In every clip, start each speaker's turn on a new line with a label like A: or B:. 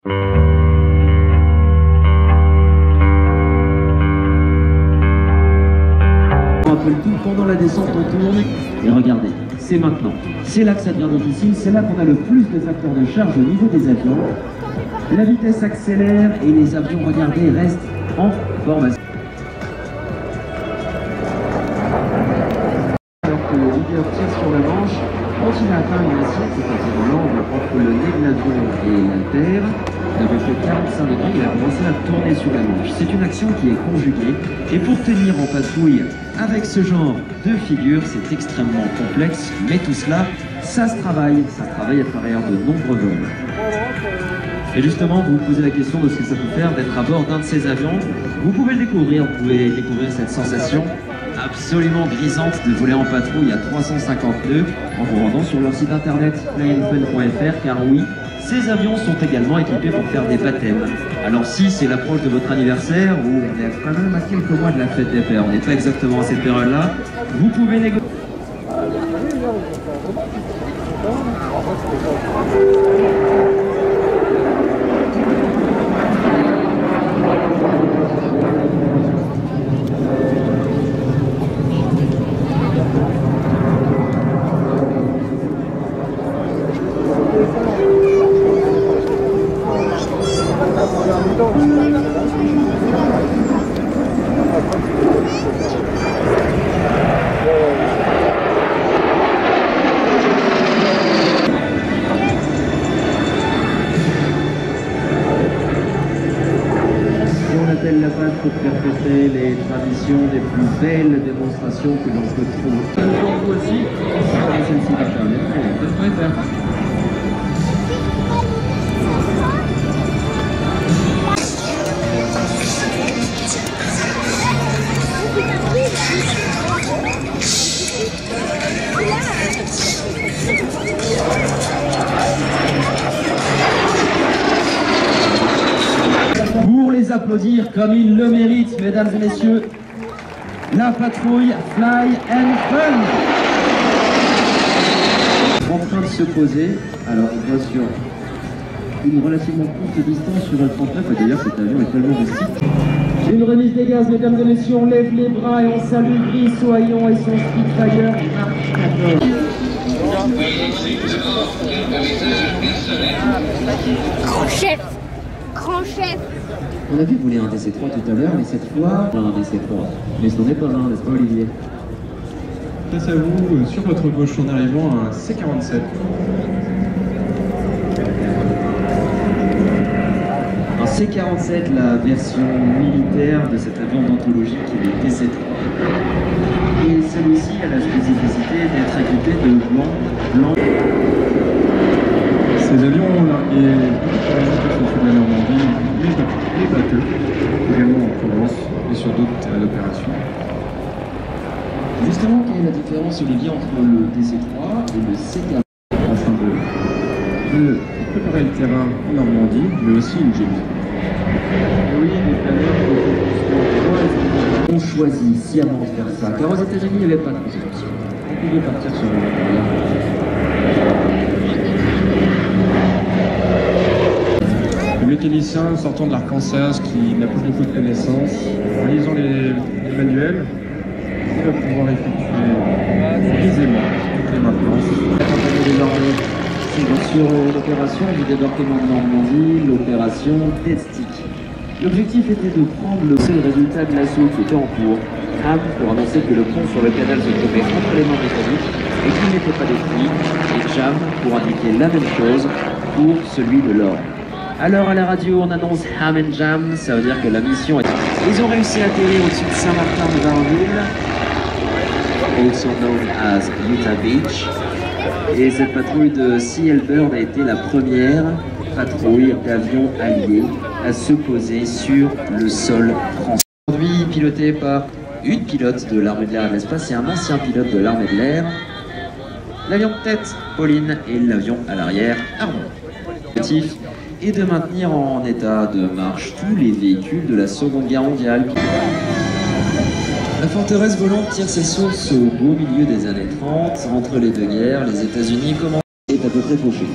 A: On rappelle tout pendant la descente, on tourne et regardez, c'est maintenant. C'est là que ça devient difficile, c'est là qu'on a le plus de facteurs de charge au niveau des avions. La vitesse accélère et les avions, regardez, restent en formation. Alors que le leader tire sur la manche, quand il a atteint une assiette, c'est-à-dire l'angle entre le nez de l'avion et la terre, il avait fait 45 degrés, il a commencé à tourner sur la manche. C'est une action qui est conjuguée, et pour tenir en patrouille avec ce genre de figure, c'est extrêmement complexe, mais tout cela, ça se travaille à travers de nombreux vols. Et justement, vous vous posez la question de ce que ça peut faire d'être à bord d'un de ces avions. Vous pouvez le découvrir, vous pouvez découvrir cette sensation absolument grisante de voler en patrouille à 350 nœuds en vous rendant sur leur site internet flyandfun.fr, car oui, ces avions sont également équipés pour faire des baptêmes. Alors si c'est l'approche de votre anniversaire, ou on est quand même à quelques mois de la fête des pères, on n'est pas exactement à cette période-là, vous pouvez négocier. La base pour faire fêter les traditions des plus belles démonstrations que l'on peut trouver. Vous aussi, c'est celle-ci d'internet. Vous pouvez faire. Pour les applaudir comme ils le méritent, mesdames et messieurs, la patrouille Fly and Fun. En train de se poser, alors on voit sur une relativement courte distance sur un 39, et d'ailleurs cet avion est tellement rustique. Une remise des gaz, mesdames et messieurs, on lève les bras et on salue Gris Sohaillon et son Spitfire Mark 14.
B: Grand chef! Grand chef!
A: On a vu voler un DC-3 tout à l'heure, mais cette fois, un DC-3. Mais ce n'en est pas un, n'est-ce pas Olivier?
C: Face à vous, sur votre gauche, en arrivant à un C-47.
A: Un C-47, la version militaire de cet avion d'anthologie qui est le DC-3. Et celui-ci a la spécificité d'être équipé de blanc.
C: Ces avions ont largué beaucoup de la Normandie, les bateaux, également en Provence et sur d'autres terrains d'opération.
A: Justement, quelle est la différence, Olivier, entre le DC-3 et le C-47?
C: Afin de préparer le terrain en Normandie, mais aussi une génie.
A: Oui, les planeurs ont choisi sciemment de faire ça, car aux États-Unis, il n'y avait pas de constitution. On pouvait partir sur le
C: Le mécanicien sortant de l'Arkansas qui n'a pas beaucoup de connaissances, en lisant les manuels, il va pouvoir effectuer aisément toutes les maintenances.
A: Sur l'opération du débarquement de Normandie, l'opération Dead Stick. L'objectif était de prendre le seul résultat de l'assaut qui était en cours, Ham pour annoncer que le pont sur le canal se trouvait entre les mains britanniques et qu'il n'était pas détruit, et Jam pour indiquer la même chose pour celui de l'or. Alors à la radio on annonce Ham and Jam, ça veut dire que la mission est... Ils ont réussi à atterrir au-dessus de Saint-Martin de Varnville, also known as Utah Beach. Et cette patrouille de Sea Bird a été la première patrouille d'avions alliés à se poser sur le sol français. Aujourd'hui piloté par une pilote de l'armée de l'air et de l'espace et un ancien pilote de l'armée de l'air. L'avion de tête, Pauline, et l'avion à l'arrière, Armand. L'objectif est de maintenir en état de marche tous les véhicules de la Seconde Guerre mondiale. La forteresse volante tire ses sources au beau milieu des années 30. Entre les deux guerres, les États-Unis commencent à être à peu près fauchés.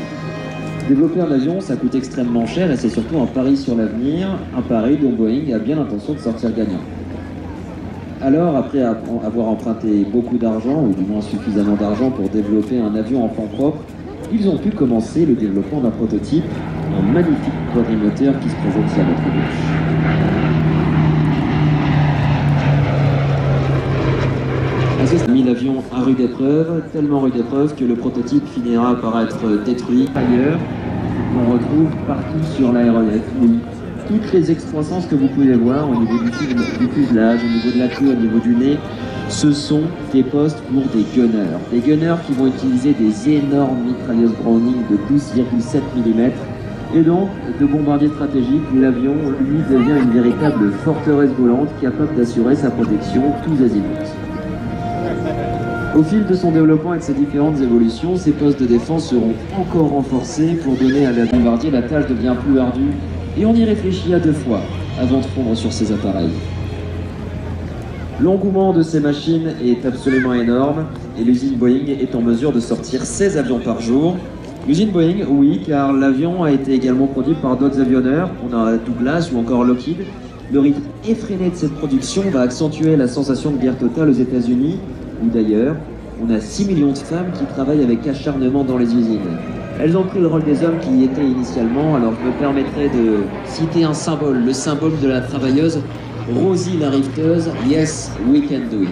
A: Développer un avion, ça coûte extrêmement cher et c'est surtout un pari sur l'avenir, un pari dont Boeing a bien l'intention de sortir gagnant. Alors, après avoir emprunté beaucoup d'argent, ou du moins suffisamment d'argent pour développer un avion en fonds propres, ils ont pu commencer le développement d'un prototype, un magnifique quadrimoteur qui se présente ici à notre gauche. Ainsi, mis l'avion à rude épreuve, tellement rude épreuve que le prototype finira par être détruit ailleurs. On retrouve partout sur l'aéronef. Toutes les excroissances que vous pouvez voir au niveau du fuselage, au niveau de la queue, au niveau du nez, ce sont des postes pour des gunners. Des gunners qui vont utiliser des énormes mitrailleuses Browning de 12,7 mm. Et donc, de bombardier stratégique, l'avion, lui, devient une véritable forteresse volante capable d'assurer sa protection tous azimuts. Au fil de son développement et de ses différentes évolutions, ces postes de défense seront encore renforcés pour donner à la bombardier la tâche devient plus ardue. Et on y réfléchit à 2 fois avant de fondre sur ces appareils. L'engouement de ces machines est absolument énorme et l'usine Boeing est en mesure de sortir 16 avions par jour. L'usine Boeing, oui, car l'avion a été également produit par d'autres avionneurs. On a Douglas ou encore Lockheed. Le rythme effréné de cette production va accentuer la sensation de guerre totale aux États-Unis, où d'ailleurs, on a 6 millions de femmes qui travaillent avec acharnement dans les usines. Elles ont pris le rôle des hommes qui y étaient initialement, alors je me permettrai de citer un symbole, le symbole de la travailleuse, Rosie la rifteuse, yes, we can do it.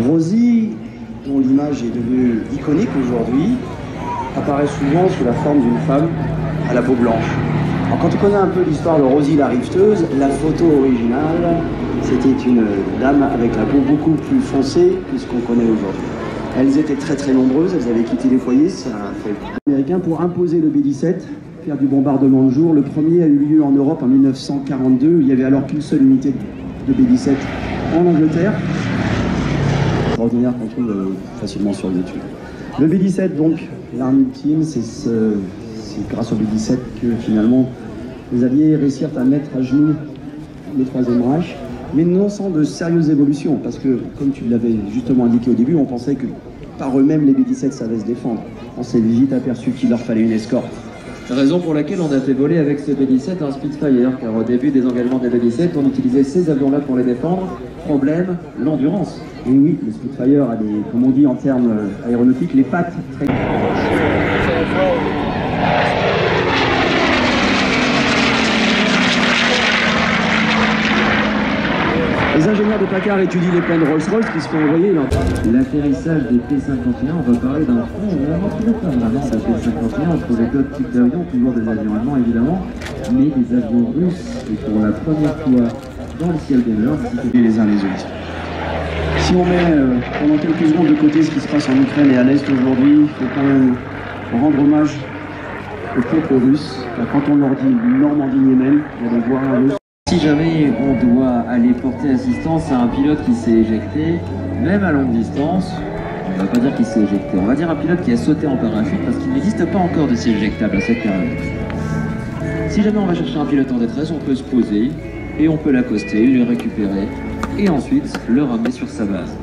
D: Rosie, dont l'image est devenue iconique aujourd'hui, apparaît souvent sous la forme d'une femme à la peau blanche. Alors, quand on connaît un peu l'histoire de Rosie la rifteuse, la photo originale, c'était une dame avec la peau beaucoup plus foncée que ce qu'on connaît aujourd'hui. Elles étaient très très nombreuses, elles avaient quitté les foyers, ça a fait américain pour imposer le B-17, faire du bombardement de jour. Le premier a eu lieu en Europe en 1942, il n'y avait alors qu'une seule unité de B-17 en Angleterre. Ordinaire qu'on trouve facilement sur YouTube. Le B-17, donc, l'arme ultime, c'est grâce au B-17 que finalement les Alliés réussirent à mettre à genoux le Troisième Reich, mais non sans de sérieuses évolutions, parce que, comme tu l'avais justement indiqué au début, on pensait que par eux-mêmes les B-17 savaient se défendre. On s'est vite aperçu qu'il leur fallait une escorte.
A: Raison pour laquelle on a fait voler avec ce B-17 un Spitfire, car au début des engagements des B-17, on utilisait ces avions-là pour les défendre. Problème, l'endurance.
D: Et oui, le Spitfire a des, comme on dit en termes aéronautiques, les pattes très... Les ingénieurs de Packard étudient les planes Rolls-Royce qui se font envoyer dans...
A: L'atterrissage des P-51, on va parler d'un front vraiment pilote maintenant de P-51 entre les deux types d'avions, toujours des avions allemands évidemment, mais des avions russes, et pour la première fois dans le ciel des mers,
D: les uns les autres. Si on met pendant quelques secondes de côté ce qui se passe en Ukraine et à l'Est aujourd'hui, il faut quand même rendre hommage aux peuples russes, car quand on leur dit Normandie-Yémen, on va voir un russe.
A: Si jamais on doit aller porter assistance à un pilote qui s'est éjecté, même à longue distance, on ne va pas dire qu'il s'est éjecté, on va dire un pilote qui a sauté en parachute parce qu'il n'existe pas encore de siège éjectable à cette période. Si jamais on va chercher un pilote en détresse, on peut se poser et on peut l'accoster, le récupérer et ensuite le ramener sur sa base.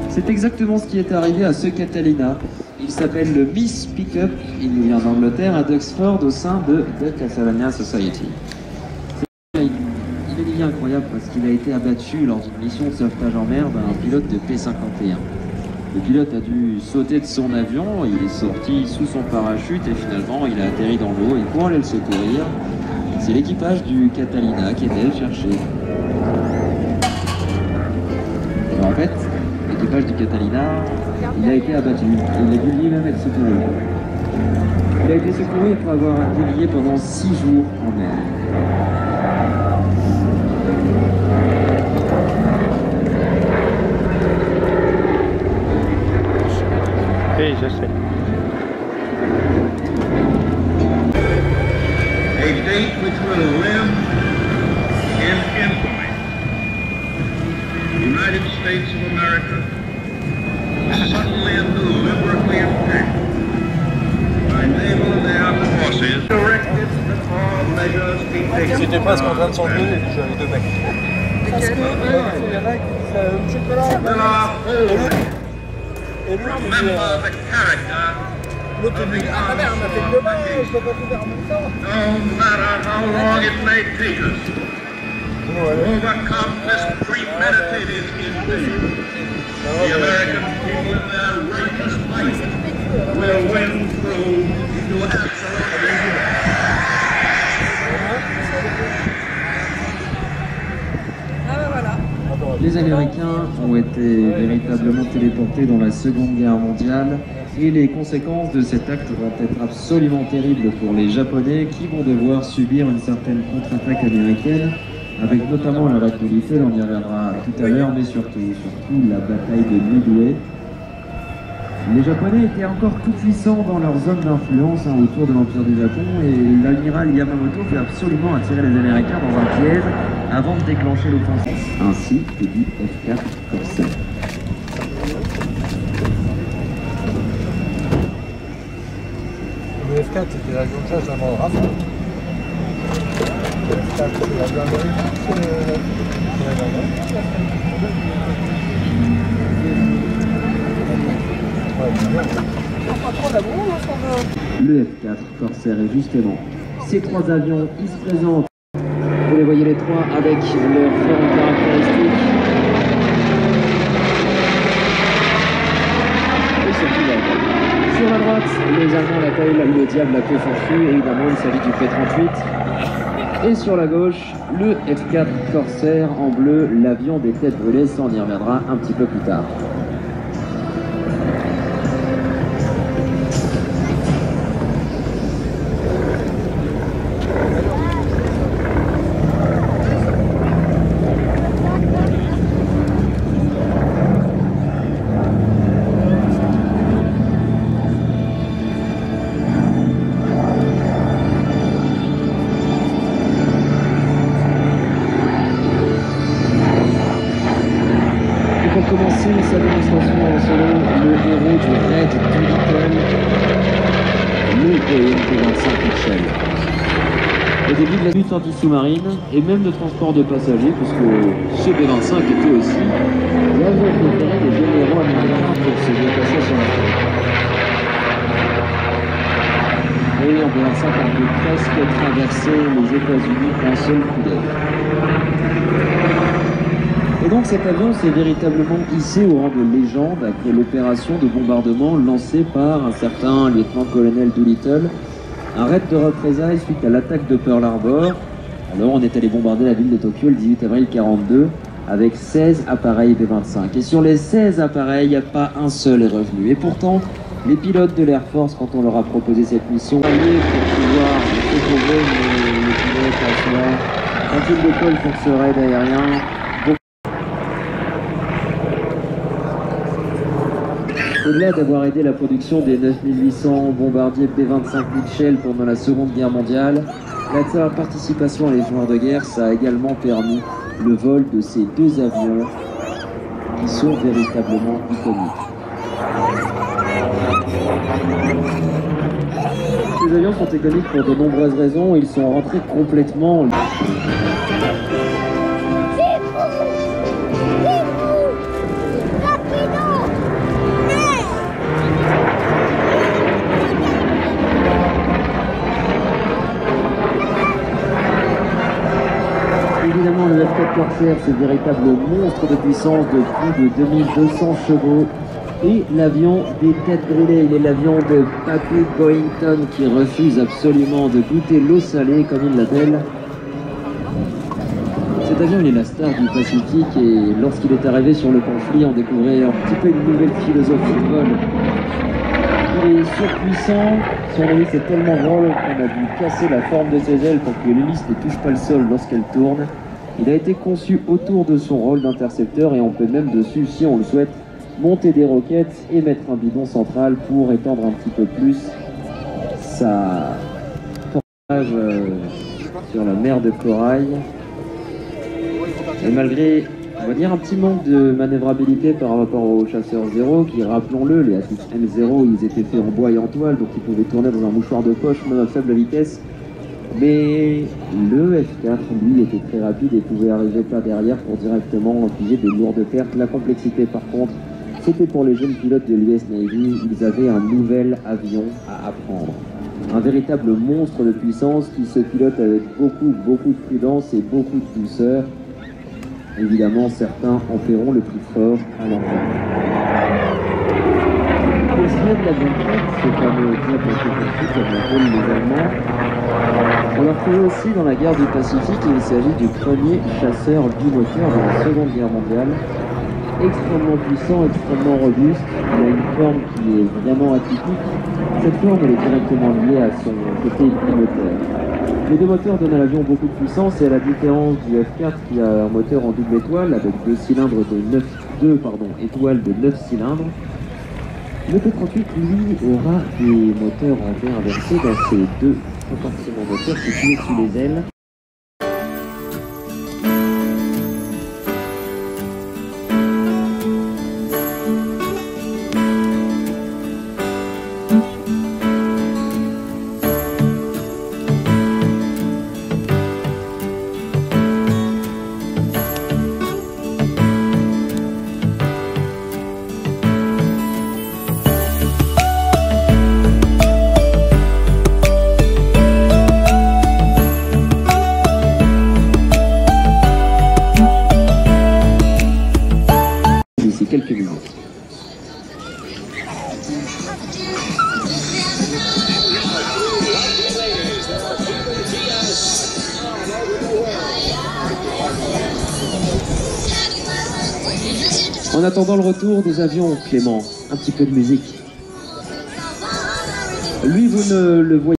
A: C'est exactement ce qui est arrivé à ce Catalina. Il s'appelle le Miss Pickup, il nous vient d'Angleterre, à Duxford au sein de The Catalina Society. Il est incroyable parce qu'il a été abattu lors d'une mission de sauvetage en mer d'un pilote de P-51. Le pilote a dû sauter de son avion, il est sorti sous son parachute et finalement il a atterri dans l'eau et pour aller le secourir, c'est l'équipage du Catalina qui est allé le chercher. Et en fait, l'équipage du Catalina, il a été abattu, il a dû lui-même être secouru. Il a été secouru après avoir navigué pendant 6 jours en mer.
E: Oui, je sais.
F: A date which will live in infamy. The United States of America suddenly and deliberately attacked by naval and air forces directed that all measures be taken.
E: C'était presque en train de s'engueuler déjà les deux mecs. Parce que les règles, ça...
F: Remember the character
E: L'autre dit, ah ma mère m'a fait demain, je dois pas tout faire en même temps.
F: No matter how long it may take us to overcome this premeditated invasion, the American people in their righteous might will win through to absolute victory.
A: Les Américains ont été véritablement téléportés dans la Seconde Guerre mondiale et les conséquences de cet acte vont être absolument terribles pour les Japonais qui vont devoir subir une certaine contre-attaque américaine avec notamment la bataille de Little, on y reviendra tout à l'heure, mais surtout la bataille de Midway. Les Japonais étaient encore tout puissants dans leur zone d'influence autour de l'Empire du Japon et l'amiral Yamamoto fait absolument attirer les Américains dans un piège avant de déclencher l'offensive, ainsi que du F-4 Corsair.
E: Le F4 c'était l'avion de chasse avant le Rafale. Le F4 c'est l'avion américain,
A: Le F-4 Corsair est justement ces trois avions, ils se présentent. Vous les voyez les trois avec leurs formes caractéristiques. Et surtout là. Sur la droite, les Allemands l'appellent le diable à queue fourchue, évidemment il s'agit du P-38. Et sur la gauche, le F-4 Corsair en bleu, l'avion des têtes brûlées, ça on y reviendra un petit peu plus tard. Commencer sa démonstration en solo, le héros du raid du Little, le Boeing P-25 Mitchell. Au début de la lutte anti-sous-marine et même de transport de passagers, puisque ce P-25 était aussi l'avion préféré des généraux américains pour se déplacer sur la terre. Et en P-25 on peut presque traverser les États-Unis d'un seul coup d'œil. Et donc cet avion s'est véritablement hissé au rang de légende après l'opération de bombardement lancée par un certain lieutenant-colonel Doolittle, un raid de représailles suite à l'attaque de Pearl Harbor. Alors on est allé bombarder la ville de Tokyo le 18 avril 1942 avec 16 appareils B-25. Et sur les 16 appareils, il n'y a pas un seul est revenu. Et pourtant, les pilotes de l'Air Force, quand on leur a proposé cette mission, pour pouvoir retrouver les pilotes à soi, quand ils décollent pour ce raid aérien. Au-delà d'avoir aidé la production des 9800 bombardiers P-25 Mitchell pendant la Seconde Guerre mondiale, la participation à l'effort de guerre, ça a également permis le vol de ces deux avions qui sont véritablement iconiques. Ces avions sont iconiques pour de nombreuses raisons, ils sont rentrés complètement... Évidemment, le F-4 Corsair, c'est un véritable monstre de puissance de plus de 2200 chevaux. Et l'avion des têtes brûlées, il est l'avion de Patrick Boyington qui refuse absolument de goûter l'eau salée, comme il l'appelle. Cet avion, il est la star du Pacifique et lorsqu'il est arrivé sur le conflit, on découvrait un petit peu une nouvelle philosophie de vol. Il est surpuissant, son hélice est tellement grande qu'on a dû casser la forme de ses ailes pour que l'hélice ne touche pas le sol lorsqu'elle tourne. Il a été conçu autour de son rôle d'intercepteur et on peut même dessus, si on le souhaite, monter des roquettes et mettre un bidon central pour étendre un petit peu plus sa portage sur la mer de Corail. Et malgré, on va dire, un petit manque de manœuvrabilité par rapport aux chasseurs Zéro, qui, rappelons-le, les Atis M0, ils étaient faits en bois et en toile, donc ils pouvaient tourner dans un mouchoir de poche, même à faible vitesse. Mais le F4, lui, était très rapide et pouvait arriver par derrière pour directement infliger des lourdes pertes. La complexité, par contre, C'était pour les jeunes pilotes de l'US Navy, ils avaient un nouvel avion à apprendre. Un véritable monstre de puissance qui se pilote avec beaucoup de prudence et beaucoup de douceur. Évidemment, certains en paieront le prix fort à l'envers. Pour ce qui est de l'avion Krupp, ce fameux jet automatique comme le volent les Allemands, on l'a retrouvé aussi dans la guerre du Pacifique et il s'agit du premier chasseur bimoteur de la Seconde Guerre mondiale. Extrêmement puissant, extrêmement robuste, il a une forme qui est vraiment atypique. Cette forme elle est directement liée à son côté bimoteur. Les deux moteurs donnent à l'avion beaucoup de puissance et à la différence du F4 qui a un moteur en double étoile avec deux étoiles de 9 cylindres, le P-38 lui aura des moteurs en V inversé dans ses deux compartiments moteurs situés sous les ailes. D'ici quelques minutes. En attendant le retour des avions, Clément, un petit peu de musique. Lui, vous ne le voyez